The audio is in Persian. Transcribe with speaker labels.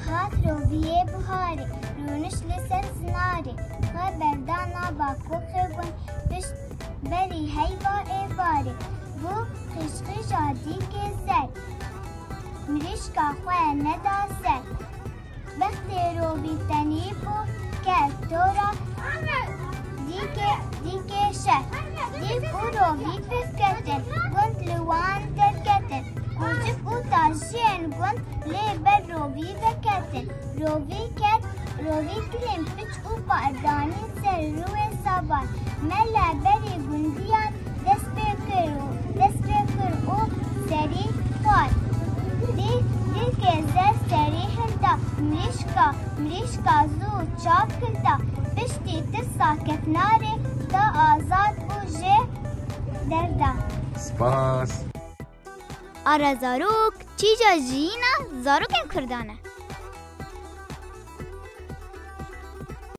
Speaker 1: هات رویه بهاری رونش لسر زناری خواه بردانا باکو خیبون پشت بری هیوا ایواری بو خشخش آدی که زر مریشکا خواه ندا سر وقتی روی تنی بو که تورا دیگه شد دیگ او روی فکرتن گند لوان درکتن گوجب او تاشین گند لی بر روی بکتن روی کلیم پچ او باردانی سر روی سابان ملا بری گندیان دست بکر او سری خواد دی که زر سری هندا مریشکا زو چاپ کردا پشتی ترسا کفناره تا آزاد بوجه دردا
Speaker 2: سپاس.
Speaker 1: آره زاروک چی جا جینا زاروک هم کردانه